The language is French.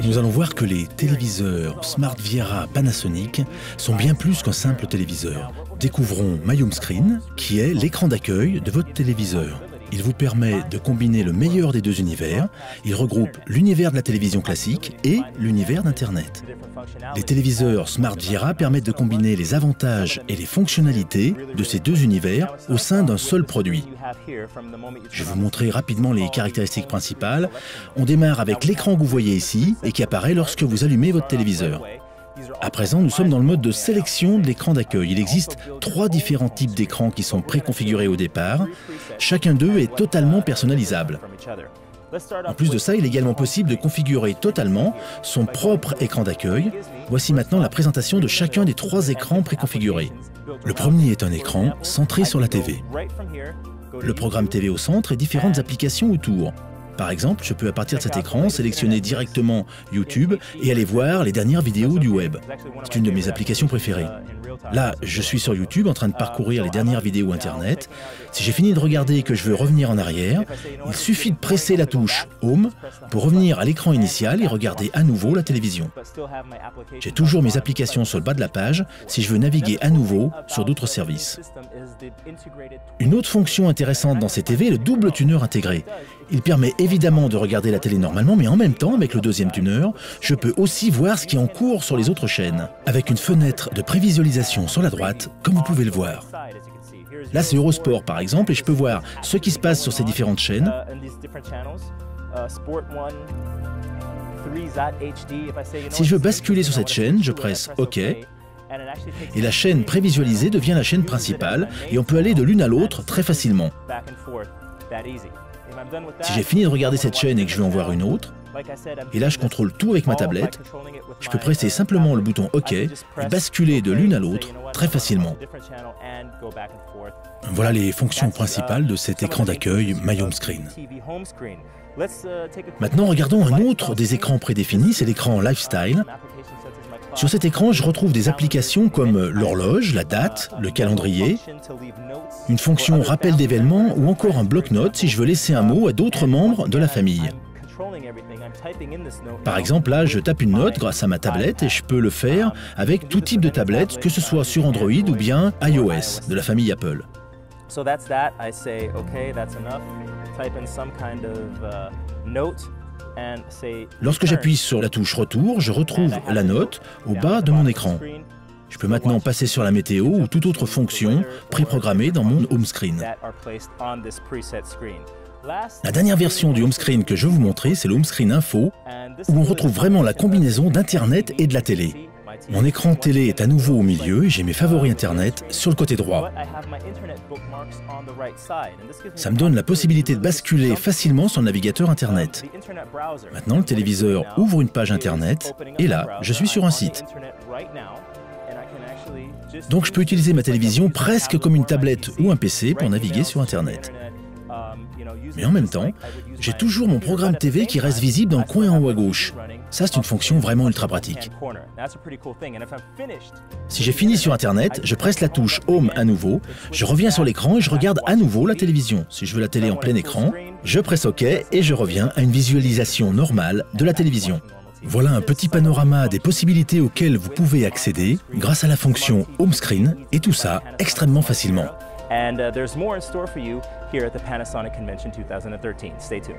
Nous allons voir que les téléviseurs Smart Viera Panasonic sont bien plus qu'un simple téléviseur. Découvrons My Home Screen, qui est l'écran d'accueil de votre téléviseur. Il vous permet de combiner le meilleur des deux univers. Il regroupe l'univers de la télévision classique et l'univers d'Internet. Les téléviseurs Smart Viera permettent de combiner les avantages et les fonctionnalités de ces deux univers au sein d'un seul produit. Je vais vous montrer rapidement les caractéristiques principales. On démarre avec l'écran que vous voyez ici et qui apparaît lorsque vous allumez votre téléviseur. À présent, nous sommes dans le mode de sélection de l'écran d'accueil. Il existe 3 différents types d'écrans qui sont préconfigurés au départ. Chacun d'eux est totalement personnalisable. En plus de ça, il est également possible de configurer totalement son propre écran d'accueil. Voici maintenant la présentation de chacun des 3 écrans préconfigurés. Le premier est un écran centré sur la TV. Le programme TV au centre et différentes applications autour. Par exemple, je peux à partir de cet écran sélectionner directement YouTube et aller voir les dernières vidéos du web. C'est une de mes applications préférées. Là, je suis sur YouTube en train de parcourir les dernières vidéos Internet. Si j'ai fini de regarder et que je veux revenir en arrière, il suffit de presser la touche Home pour revenir à l'écran initial et regarder à nouveau la télévision. J'ai toujours mes applications sur le bas de la page si je veux naviguer à nouveau sur d'autres services. Une autre fonction intéressante dans ces TV est le double tuner intégré. Il permet évidemment de regarder la télé normalement, mais en même temps, avec le deuxième tuner, je peux aussi voir ce qui est en cours sur les autres chaînes, avec une fenêtre de prévisualisation sur la droite, comme vous pouvez le voir. Là, c'est Eurosport par exemple, et je peux voir ce qui se passe sur ces différentes chaînes. Si je veux basculer sur cette chaîne, je presse OK. Et la chaîne prévisualisée devient la chaîne principale, et on peut aller de l'une à l'autre très facilement. Si j'ai fini de regarder cette chaîne et que je veux en voir une autre, et là je contrôle tout avec ma tablette, je peux presser simplement le bouton OK et basculer de l'une à l'autre très facilement. Voilà les fonctions principales de cet écran d'accueil My Home Screen. Maintenant, regardons un autre des écrans prédéfinis, c'est l'écran Lifestyle. Sur cet écran, je retrouve des applications comme l'horloge, la date, le calendrier, une fonction rappel d'événements ou encore un bloc-notes si je veux laisser un mot à d'autres membres de la famille. Par exemple, là, je tape une note grâce à ma tablette et je peux le faire avec tout type de tablette, que ce soit sur Android ou bien iOS, de la famille Apple. Lorsque j'appuie sur la touche Retour, je retrouve la note au bas de mon écran. Je peux maintenant passer sur la météo ou toute autre fonction préprogrammée dans mon home screen. La dernière version du home screen que je vais vous montrer, c'est le home screen info, où on retrouve vraiment la combinaison d'Internet et de la télé. Mon écran télé est à nouveau au milieu et j'ai mes favoris Internet sur le côté droit. Ça me donne la possibilité de basculer facilement sur le navigateur Internet. Maintenant, le téléviseur ouvre une page Internet et là, je suis sur un site. Donc je peux utiliser ma télévision presque comme une tablette ou un PC pour naviguer sur Internet. Mais en même temps, j'ai toujours mon programme TV qui reste visible dans le coin en haut à gauche. Ça, c'est une fonction vraiment ultra pratique. Si j'ai fini sur Internet, je presse la touche Home à nouveau, je reviens sur l'écran et je regarde à nouveau la télévision. Si je veux la télé en plein écran, je presse OK et je reviens à une visualisation normale de la télévision. Voilà un petit panorama des possibilités auxquelles vous pouvez accéder grâce à la fonction Home Screen, et tout ça extrêmement facilement. And there's more in store for you here at the Panasonic Convention 2013. Stay tuned.